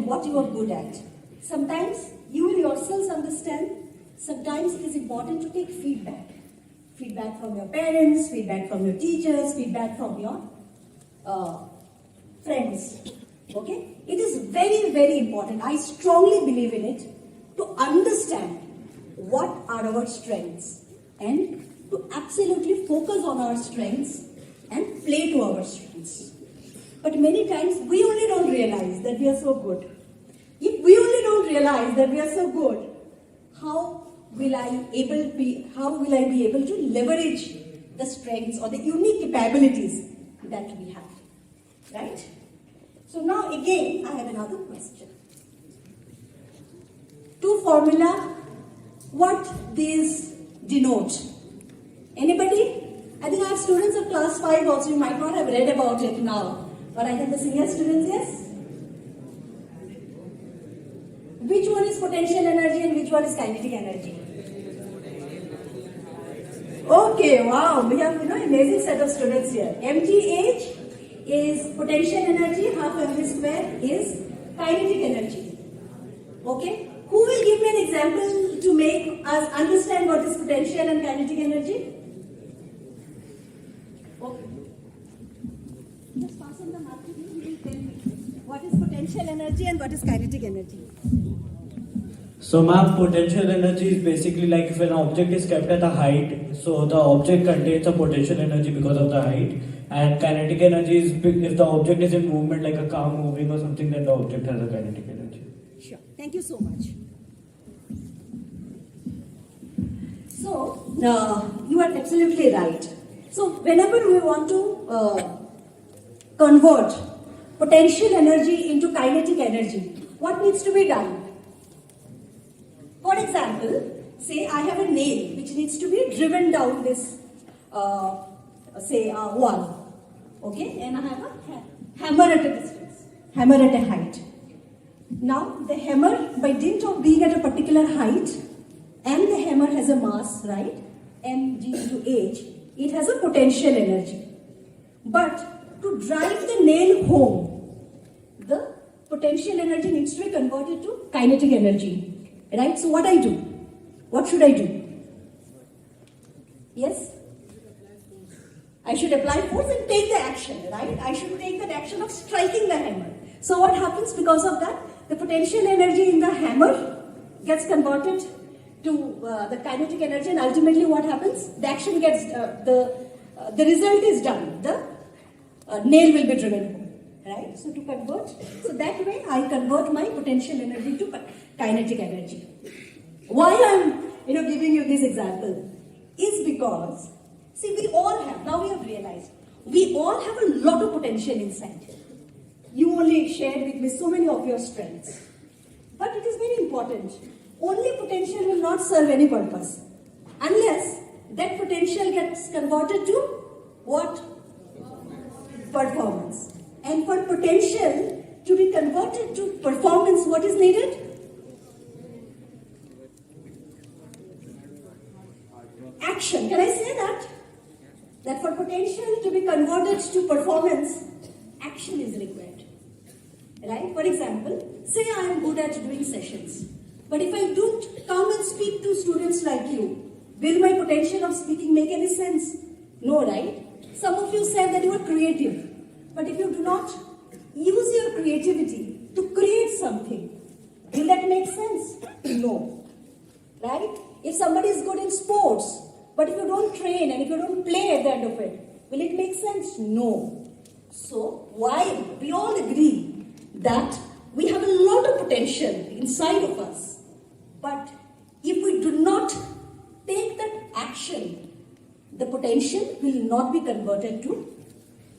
what you are good at. Sometimes you will yourselves understand, sometimes it is important to take feedback. Feedback from your parents, feedback from your teachers, feedback from your friends. Okay? It is very, very important. I strongly believe in it to understand what are our strengths and to absolutely focus on our strengths and play to our strengths. But many times we only don't realize that we are so good. If we only don't realize that we are so good, how will I be able to leverage the strengths or the unique capabilities that we have? Right? So now again, I have another question. Two formula, what these denote? Anybody? I think I have students of class 5 also, you might not have read about it now. But I have the senior students, yes? Which one is potential energy and which one is kinetic energy? Okay, wow, we have amazing set of students here. MTH is potential energy, half mv square is kinetic energy. Okay, who will give me an example to make us understand what is potential and kinetic energy? Okay. Just pass on the mark to you, he will tell me what is potential energy and what is kinetic energy. So ma'am, potential energy is basically like if an object is kept at a height, so the object contains a potential energy because of the height, and kinetic energy is if the object is in movement like a car moving or something, then the object has a kinetic energy. Sure, thank you so much. So, you are absolutely right. So, whenever we want to convert potential energy into kinetic energy, what needs to be done? For example, say I have a nail which needs to be driven down this, wall, okay, and I have a hammer at a distance, hammer at a height. Now, the hammer, by dint of being at a particular height, and the hammer has a mass, right, mg into h, it has a potential energy. But to drive the nail home, the potential energy needs to be converted to kinetic energy. Right? So what I do? What should I do? Yes? I should apply force and take the action, right? I should take that action of striking the hammer. So what happens because of that? The potential energy in the hammer gets converted to the kinetic energy, and ultimately what happens? The action gets, the result is done. The nail will be driven home. Right? So to convert, so that way I convert my potential energy to kinetic energy. Why I'm giving you this example is because, see, we all have, now we have realized, we all have a lot of potential inside. You only shared with me so many of your strengths. But it is very important. Only potential will not serve any purpose unless that potential gets converted to what? Performance. And for potential to be converted to performance, what is needed? Action. Can I say that? That for potential to be converted to performance, action is required. Right? For example, say I am good at doing sessions. But if I don't come and speak to students like you, will my potential of speaking make any sense? No, right? Some of you said that you are creative. But if you do not use your creativity to create something, will that make sense? No. Right? If somebody is good in sports, but if you don't train and if you don't play at the end of it, will it make sense? No. So, why? We all agree that we have a lot of potential inside of us. But if we do not take that action, the potential will not be converted to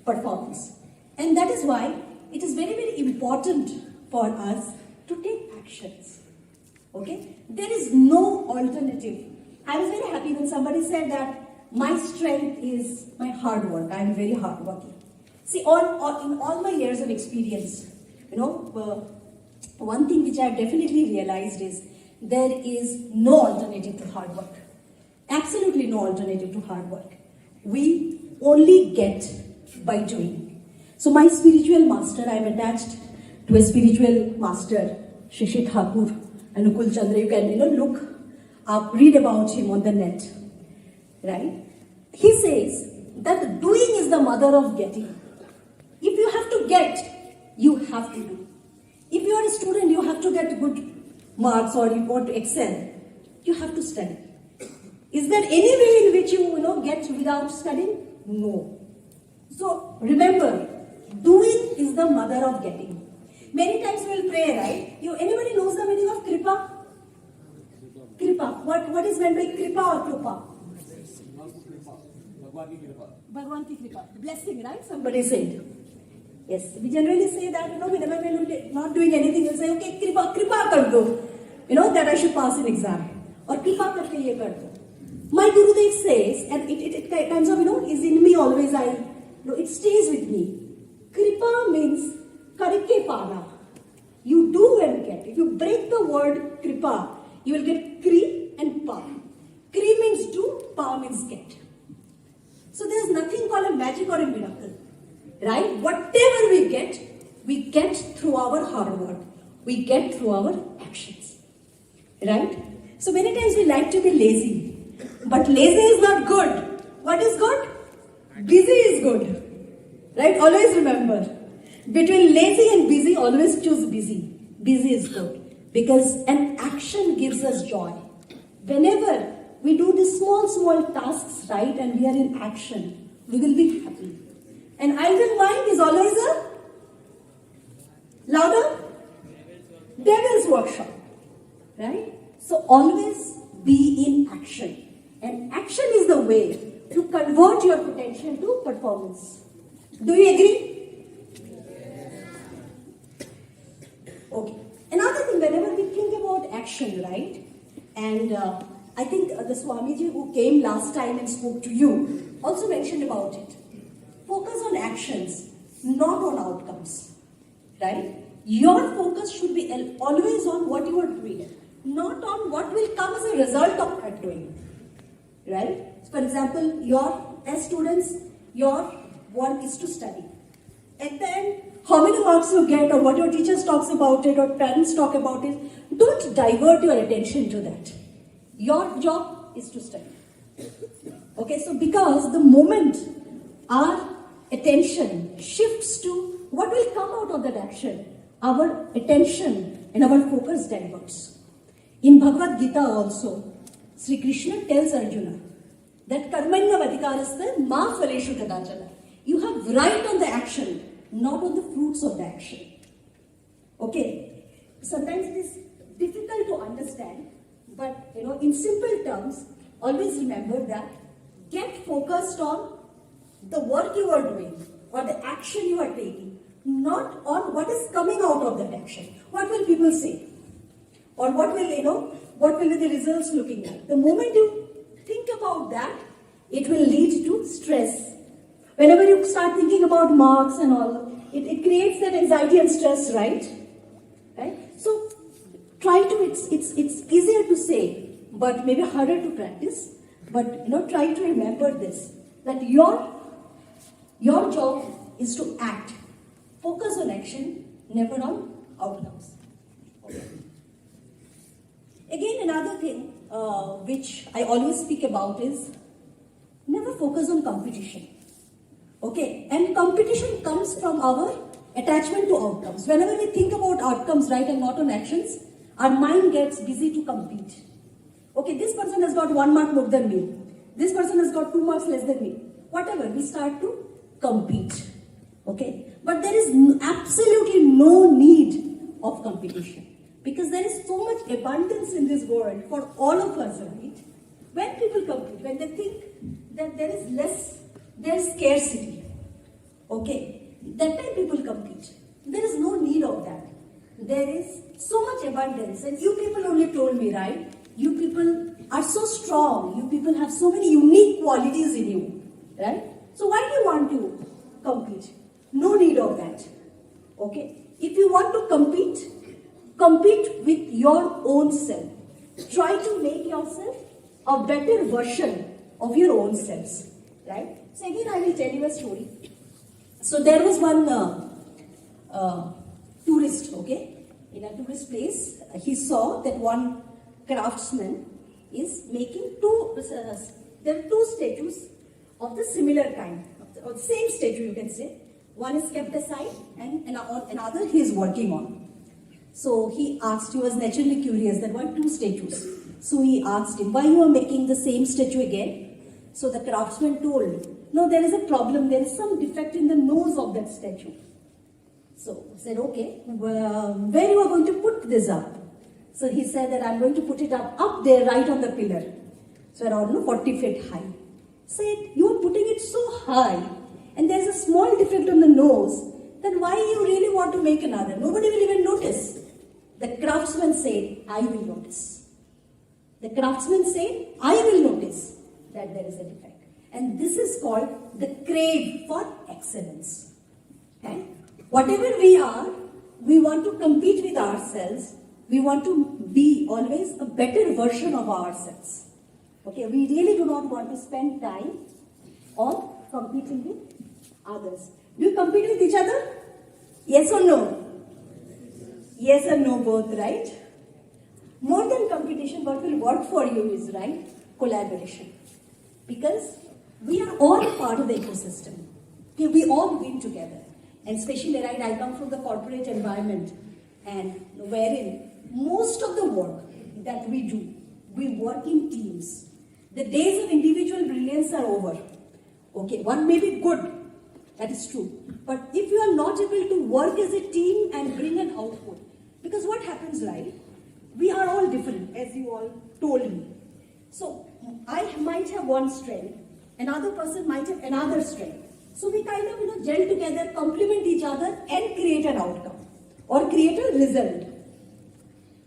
performance. And that is why it is very, very important for us to take actions. Okay? There is no alternative. I was very happy when somebody said that my strength is my hard work. I am very hardworking. See, in all my years of experience, one thing which I have definitely realized is there is no alternative to hard work. Absolutely no alternative to hard work. We only get by doing. So my spiritual master, I am attached to a spiritual master, Shishi Thakur, Anukul Chandra. You can, look up, read about him on the net, right? He says that doing is the mother of getting. If you have to get, you have to do. If you are a student, you have to get good marks or you want to excel, you have to study. Is there any way in which you get without studying? No. So remember, doing is the mother of getting. Many times we will pray, right? Anybody knows the meaning of kripa? Kripa. What is meant by kripa or krupa? Bhagwan ki kripa. Blessing, right? Somebody said. Yes, we generally say that, whenever we're not doing anything, we'll say, okay, kripa kar do. That I should pass an exam. Or kripa karke ye kar do. My Gurudev says, and it kinds of, is in me always, it stays with me. Kripa means karike pana. You do and get. If you break the word kripa, you will get kri and pa. Kri means do, pa means get. So there is nothing called a magic or a miracle. Right? Whatever we get through our hard work. We get through our actions. Right? So many times we like to be lazy. But lazy is not good. What is good? Busy is good. Right? Always remember. Between lazy and busy, always choose busy. Busy is good. Because an action gives us joy. Whenever we do these small tasks, right, and we are in action, we will be happy. An idle mind is always a louder devil's workshop. Right? So always be in action. And action is the way to convert your potential to performance. Do you agree? Okay. Another thing, whenever we think about action, right? And I think the Swamiji who came last time and spoke to you also mentioned about it. Focus on actions, not on outcomes. Right? Your focus should be always on what you are doing, not on what will come as a result of that doing. Right? For example, as students, your work is to study. And then, how many marks you get or what your teachers talks about it or parents talk about it, don't divert your attention to that. Your job is to study. Okay, so because the moment our attention shifts to what will come out of that action, our attention and our focus diverts. In Bhagavad Gita also, Sri Krishna tells Arjuna that karmanya vadikaraste ma phaleshu kadachana. You have right on the action, not on the fruits of the action. Okay? Sometimes it is difficult to understand, but in simple terms, always remember that get focused on the work you are doing or the action you are taking, not on what is coming out of that action. What will people say? Or what will be the results looking like? The moment you think about that, it will lead to stress. Whenever you start thinking about marks and all, it creates that anxiety and stress, right? Right? So try to, it's easier to say, but maybe harder to practice. But try to remember this, that your job is to act. Focus on action, never on outcomes. Okay. Again, another thing which I always speak about is never focus on competition. Okay, and competition comes from our attachment to outcomes. Whenever we think about outcomes, right, and not on actions, our mind gets busy to compete. Okay, this person has got 1 mark more than me. This person has got 2 marks less than me. Whatever, we start to compete. Okay, but there is absolutely no need of competition. Because there is so much abundance in this world for all of us, right? When people compete, when they think that there is scarcity, okay, that time people compete. There is no need of that. There is so much abundance, and you people only told me, right? You people are so strong, you people have so many unique qualities in you, right? So why do you want to compete? No need of that, okay? If you want to compete with your own self. Try to make yourself a better version of your own selves, right? So again, I will tell you a story. So there was one tourist, okay? In a tourist place, he saw that one craftsman is making there are two statues of the similar kind, of the same statue you can say. One is kept aside and another he is working on. So he was naturally curious that why two statues? So he asked him, why you are making the same statue again? So the craftsman told, no, there is a problem, there is some defect in the nose of that statue. So he said, okay, where you are going to put this up? So he said that I'm going to put it up there, right on the pillar. So around 40 feet high. Said, you are putting it so high and there's a small defect on the nose, then why you really want to make another? Nobody will even notice. The craftsman said, I will notice. The craftsman said, I will notice that there is a defect. And this is called the crave for excellence. Okay? Whatever we are, we want to compete with ourselves. We want to be always a better version of ourselves. Okay, we really do not want to spend time on competing with others. Do you compete with each other? Yes or no? Yes or no both, right? More than competition, what will work for you is, right, collaboration. Because we are all part of the ecosystem. Okay, we all win together. And especially, right, I come from the corporate environment and wherein most of the work that we do, we work in teams. The days of individual brilliance are over. Okay, one may be good, that is true. But if you are not able to work as a team and bring an output, because what happens, right? We are all different, as you all told me. So, I might have one strength, another person might have another strength. So we kind of gel together, complement each other and create an outcome or create a result.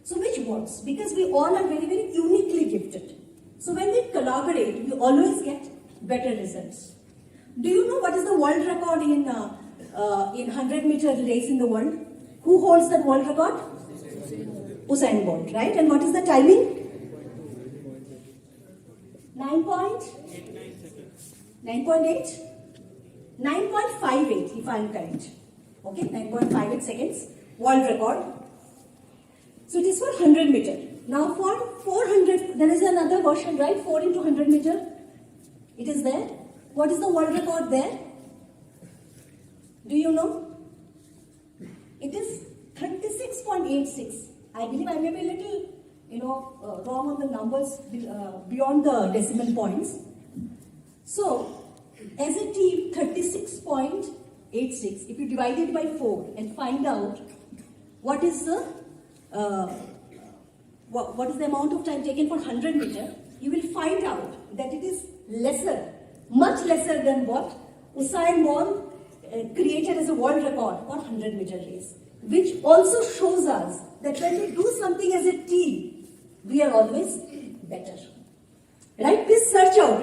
So which works? Because we all are very, very uniquely gifted. So when we collaborate, we always get better results. Do you know what is the world record in 100-meter race in the world? Who holds that world record? Usain Bolt, right? And what is the timing? 9.8? 9.58, if I am correct. Okay, 9.58 seconds, world record. So it is for 100 meter. Now for 400, there is another version, right? 4 into 100 meter. It is there. What is the world record there? Do you know? It is 36.86. I believe I may be a little, wrong on the numbers beyond the decimal points. So, as a team, 36.86. If you divide it by 4 and find out what is the amount of time taken for 100 meter, you will find out that it is lesser, much lesser than what Usain Bolt created as a world record for 100 meter race, which also shows us that when we do something as a team, we are always better. Right? Please search out,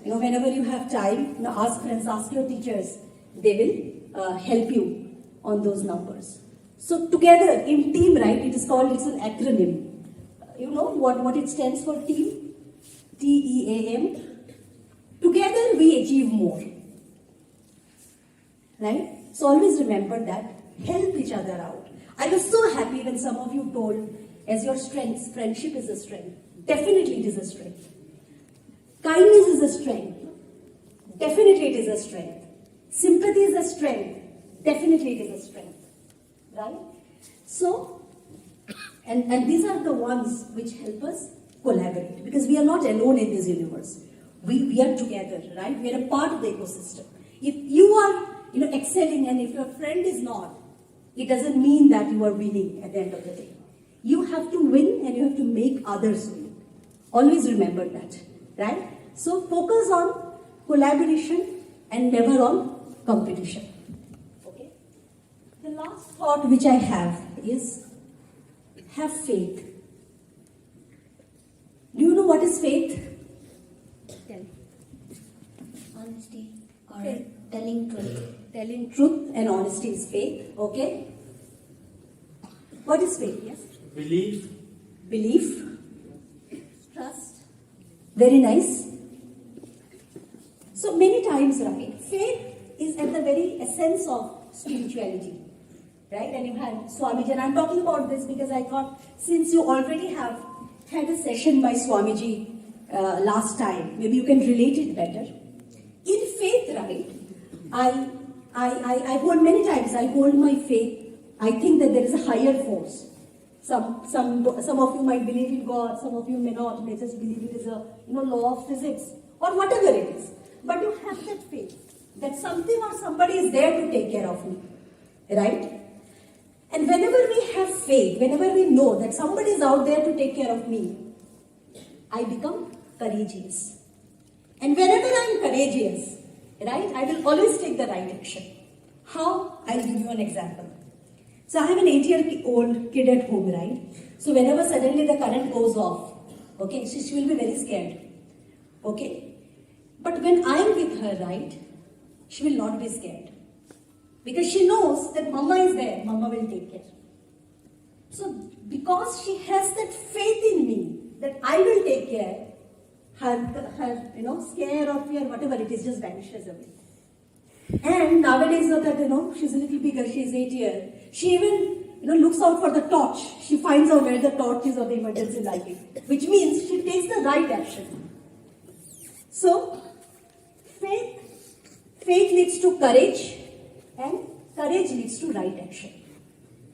whenever you have time, ask friends, ask your teachers. They will help you on those numbers. So together, in team, right, it's an acronym. You know what it stands for, team? TEAM. Together we achieve more. Right? So always remember that. Help each other out. I was so happy when some of you told, as your strengths, friendship is a strength. Definitely it is a strength. Kindness is a strength. Definitely it is a strength. Sympathy is a strength. Definitely it is a strength. Right? So, and these are the ones which help us collaborate. Because we are not alone in this universe. We are together, right? We are a part of the ecosystem. If you are, excelling and if your friend is not, it doesn't mean that you are winning at the end of the day. You have to win and you have to make others win. Always remember that, right? So focus on collaboration and never on competition. Okay? The last thought which I have is have faith. Do you know what is faith? Tell. Honesty or Faith. telling truth. Telling truth and honesty is faith. Okay? What is faith? Yes? Belief. Belief. Trust. Very nice. So many times, right, faith is at the very essence of spirituality. right? And you had Swamiji, and I'm talking about this because I thought since you already have had a session by Swamiji last time, maybe you can relate it better. In faith, right, I hold many times, I hold my faith. I think that there is a higher force. Some of you might believe in God, some of you may not, may just believe it is a law of physics or whatever it is. But you have that faith that something or somebody is there to take care of me, right? And whenever we have faith, whenever we know that somebody is out there to take care of me, I become courageous. And whenever I am courageous, right, I will always take the right action. How? I'll give you an example. So I have an 8-year-old kid at home, right? So whenever suddenly the current goes off, okay, she will be very scared, okay? But when I am with her, right, she will not be scared. Because she knows that Mama is there, Mama will take care. So because she has that faith in me, that I will take care, her scare or fear, whatever it is, just vanishes away. And nowadays, that she's a little bigger, she's 8 years. She even looks out for the torch. She finds out where the torch is or the emergency lighting, which means she takes the right action. So, faith leads to courage, and courage leads to right action.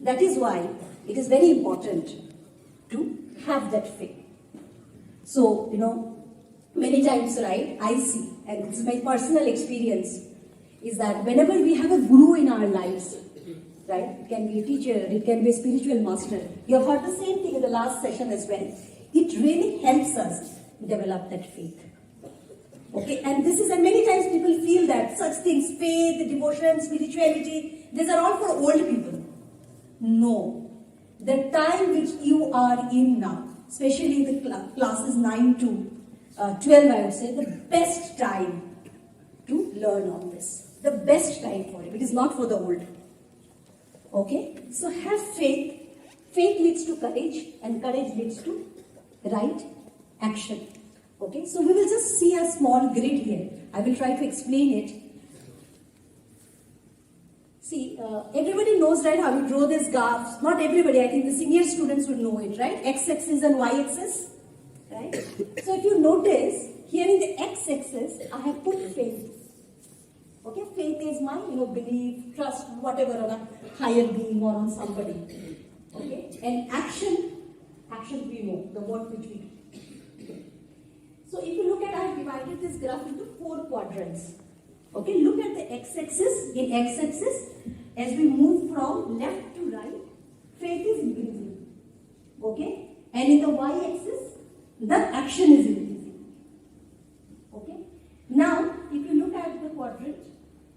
That is why it is very important to have that faith. So, many times, right, I see, and it's my personal experience, is that whenever we have a guru in our lives, right, it can be a teacher, it can be a spiritual master. You have heard the same thing in the last session as well. It really helps us develop that faith. Okay, and many times people feel that such things, faith, devotion, spirituality, these are all for old people. No. The time which you are in now, especially in the classes 9 to 12, I would say, the best time to learn all this. The best time for it. It is not for the old. Okay? So have faith. Faith leads to courage, and courage leads to right action. Okay? So we will just see a small grid here. I will try to explain it. See, everybody knows, right, how we draw these graphs. Not everybody, I think the senior students would know it, right? X-axis and Y-axis. Right? So if you notice, here in the X-axis, I have put faith. Okay, faith is my, belief, trust, whatever, on a higher being or on somebody. Okay, and action we know, the work which we do. So if you look at, I have divided this graph into 4 quadrants. Okay, look at the x-axis. In x-axis, as we move from left to right, faith is increasing. Okay, and in the y-axis, the action is increasing. Okay, now if you look at the quadrant,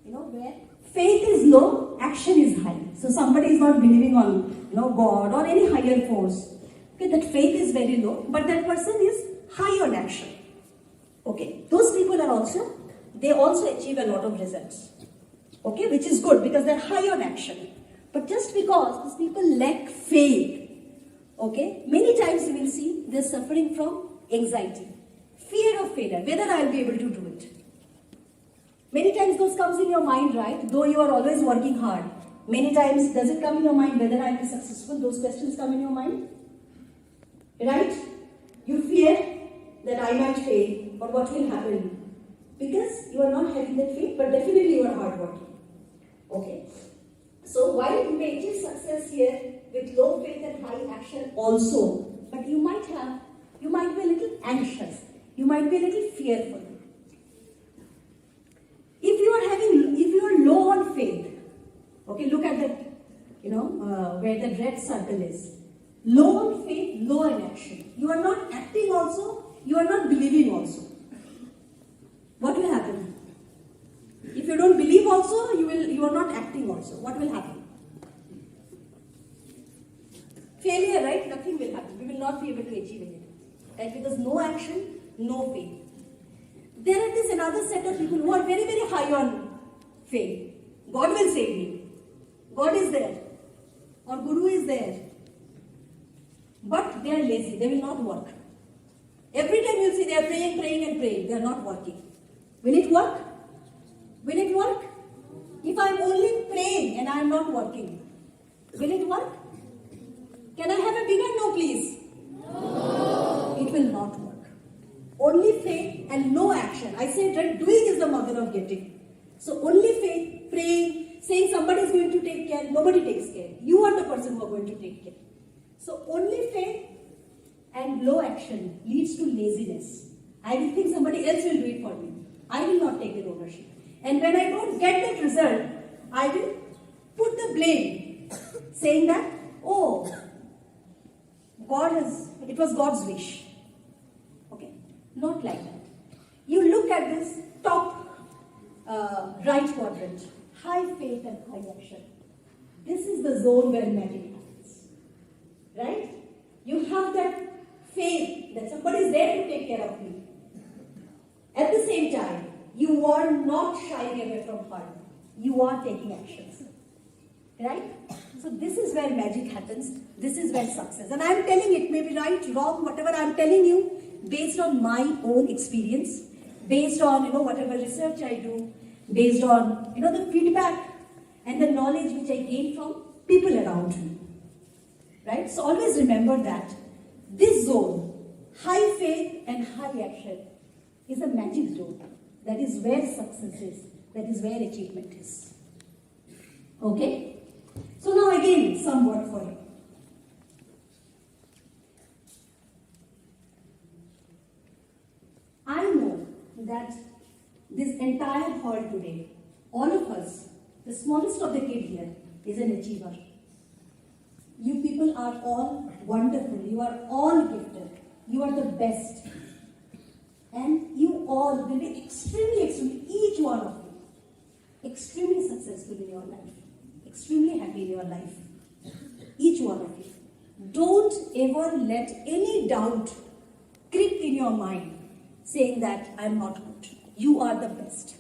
where faith is low, action is high. So somebody is not believing on, God or any higher force. Okay, that faith is very low, but that person is high on action. Okay, those people they also achieve a lot of results. Okay, which is good because they're high on action. But just because these people lack faith, okay, many times you will see they're suffering from anxiety, fear of failure, whether I'll be able to do it. Many times those comes in your mind, right? Though you are always working hard. Many times does it come in your mind whether I'll be successful? Those questions come in your mind. Right? You fear that I might fail or what will happen. Because you are not having that faith, but definitely you are hardworking. Okay? So while you may achieve success here with low faith and high action also, but you might be a little anxious. You might be a little fearful. If you are low on faith, okay, look at that, where the red circle is. Low on faith, low in action. You are not acting also, you are not believing also. What will happen? If you don't believe also, you are not acting also. What will happen? Failure, right? Nothing will happen. We will not be able to achieve anything. Right? Because no action, no faith. There is another set of people who are very, very high on faith. God will save me. God is there. Or Guru is there. But they are lazy. They will not work. Every time you see they are praying, praying and praying. They are not working. Will it work? Will it work? If I am only praying and I am not working, Will it work? Can I have a bigger no, please? No. It will not work. Only faith and no action. I said that doing is the mother of getting. So only faith, praying, saying somebody is going to take care, nobody takes care. You are the person who are going to take care. So only faith and low action leads to laziness. I will think somebody else will do it for me. I will not take the ownership. And when I don't get that result, I will put the blame, saying that, oh, it was God's wish. Okay, not like that. You look at this top right quadrant, high faith and high action. This is the zone where magic happens. Right? You have that faith that somebody is there to take care of you. At the same time, you are not shying away from harm. You are taking actions. Right? So this is where magic happens. This is where success. And I am telling it, maybe right, wrong, whatever I am telling you, based on my own experience, based on whatever research I do, based on the feedback and the knowledge which I gain from people around me. Right? So always remember that this zone, high faith and high action, is a magic zone. That is where success is. That is where achievement is. Okay? So now again, some word for you. I know that this entire hall today, all of us, the smallest of the kid here, is an achiever. You people are all wonderful. You are all gifted. You are the best. And you all will be extremely, each one of you, extremely successful in your life. Extremely happy in your life. Each one of you. Don't ever let any doubt creep in your mind saying that I'm not good. You are the best.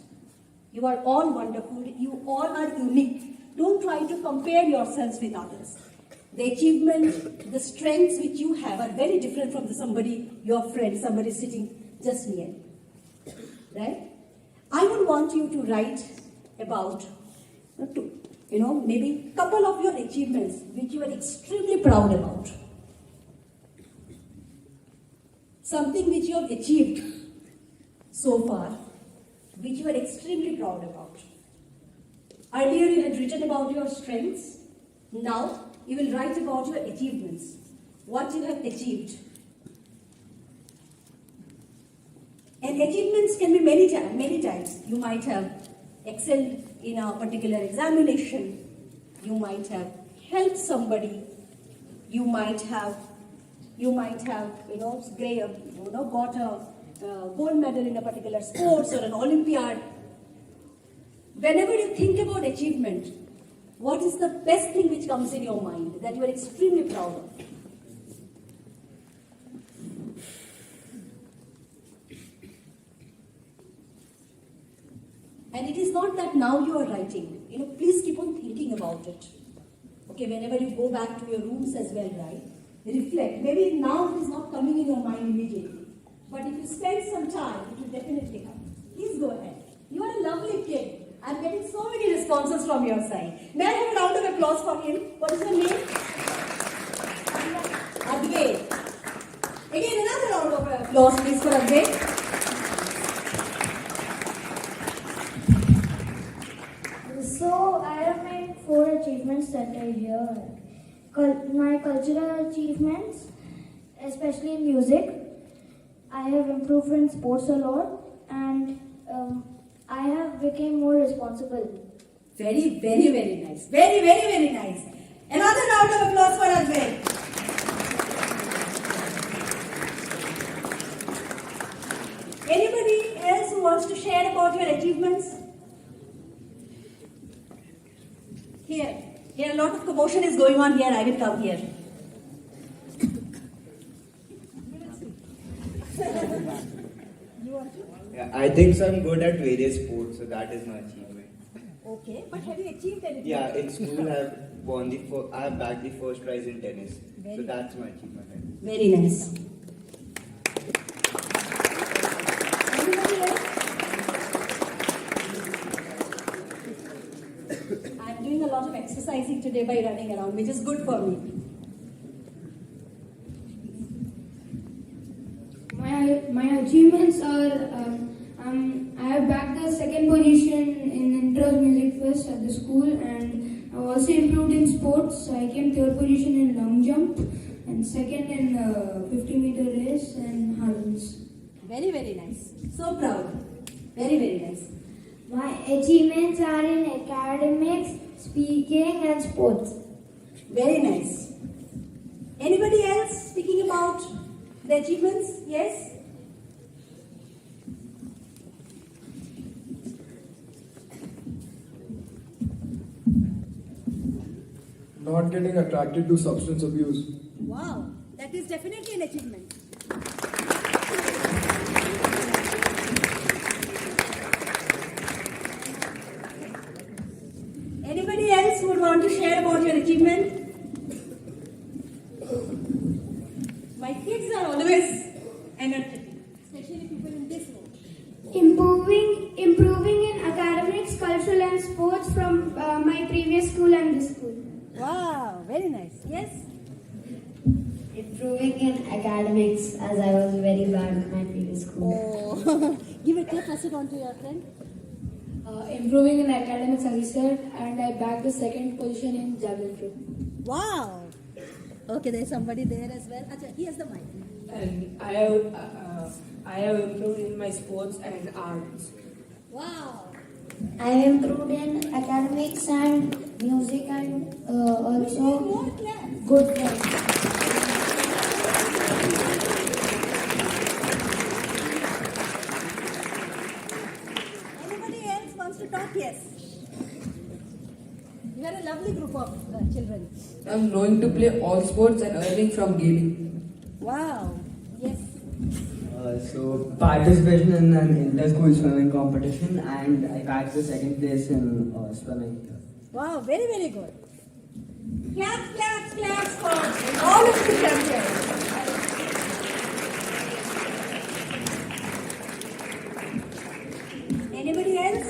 You are all wonderful. You all are unique. Don't try to compare yourselves with others. The achievement, the strengths which you have are very different from your friend, somebody sitting just near. Right? I would want you to write about, maybe a couple of your achievements which you are extremely proud about. Something which you have achieved so far, which you are extremely proud about. Earlier you had written about your strengths. Now you will write about your achievements. What you have achieved. And achievements can be many types. You might have excelled in a particular examination. You might have helped somebody. You might have got a gold medal in a particular sports or an Olympiad. Whenever you think about achievement, what is the best thing which comes in your mind that you are extremely proud of? And it is not that now you are writing. Please keep on thinking about it. Okay, whenever you go back to your rooms as well, right? Reflect. Maybe now it is not coming in your mind immediately. But if you spend some time, it will definitely come. Please go ahead. You are a lovely kid. I'm getting so many responses from your side. May I have a round of applause for him? What is your name? Advait. Again, another round of applause, please, for Advait. So, I have made 4 achievements that are here. My cultural achievements, especially in music. I have improved in sports a lot, and I have become more responsible. Very, very, very nice. Very, very, very nice. Another round of applause for Advait. Anybody else who wants to share about your achievements? Here a lot of commotion is going on here. I will come here. Yeah, I think so. I'm good at various sports, so that is my achievement. Okay, but have you achieved anything? Yeah, in school I have bagged the first prize in tennis, so that's my achievement. Very nice. Anybody else? I'm doing a lot of exercise. exercising today by running around, which is good for me. My achievements are I have bagged the second position in Intros Music Fest at the school, and I also improved in sports. I came third position in long jump and second in 50-meter race and hurdles. Very, very nice. So proud. Very, very nice. My achievements are in academics, speaking, and sports. Very nice. Anybody else speaking about the achievements? Yes? Not getting attracted to substance abuse. Wow, that is definitely an achievement. Anybody else who would want to share about your achievement? My kids are always energetic, especially people in this room. Improving in academics, cultural, and sports from my previous school and this school. Wow, very nice. Yes? Improving in academics, as I was very bad in my previous school. Oh, give it, pass it on to your friend. Improving in academics, as I said, and I bagged the second position in javelin throw. Wow. Okay, there's somebody there as well. Acha, here's the mic. And I have improved in my sports and arts. Wow. I improved in academics and music and also More class. good friends. Anybody else wants to talk? Yes. You are a lovely group of children. I'm knowing to play all sports and earning from gaming. Wow. Yes. So participation in an inter-school swimming competition, and I bagged the second place in swimming. Wow, very, very good. Claps, claps, claps for all of the champions. Anybody else?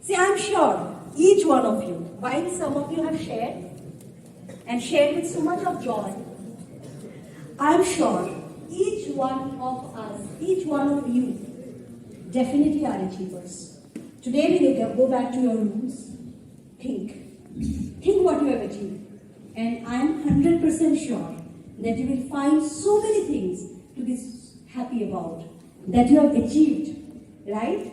See, I'm sure each one of you, while some of you have shared and shared with so much of joy, I'm sure each one of us, each one of you, definitely are achievers. Today when you go back to your rooms, think what you have achieved. And I'm 100% sure that you will find so many things to be happy about, that you have achieved, right?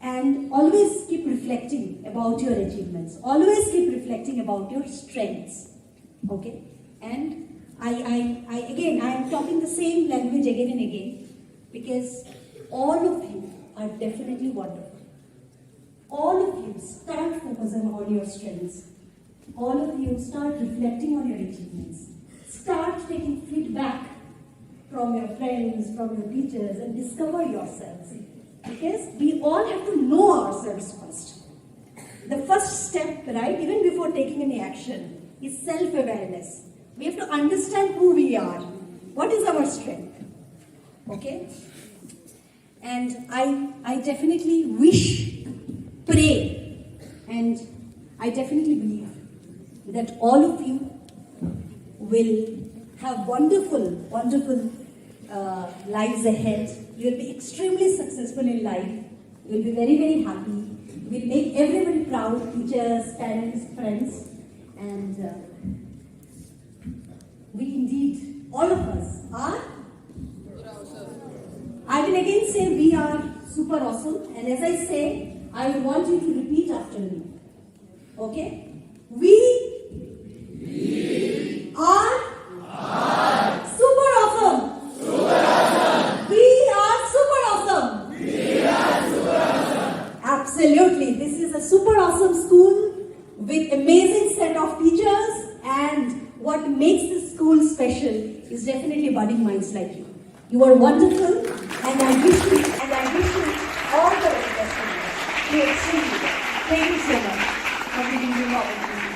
And always keep reflecting about your achievements. Always keep reflecting about your strengths. Okay? And I am talking the same language again and again, because all of you are definitely wonderful. All of you start focusing on your strengths. All of you start reflecting on your achievements. Start taking feedback from your friends, from your teachers, and discover yourselves. Because we all have to know ourselves first. The first step, right, even before taking any action, is self-awareness. We have to understand who we are. What is our strength? Okay? And I definitely wish, pray, and I definitely believe that all of you will have wonderful, wonderful lives ahead. You will be extremely successful in life. You will be very, very happy. You will make everybody proud, teachers, parents, friends. And we indeed, all of us, are. I will again say we are super awesome. And as I say, I want you to repeat after me. Okay? We are super awesome. We are super awesome. Absolutely. This is a super awesome school with amazing set of teachers, and what makes this school special is definitely budding minds like you. You are wonderful, and I wish you all the very best in life. You are extremely good. Thank you so much for giving me the opportunity.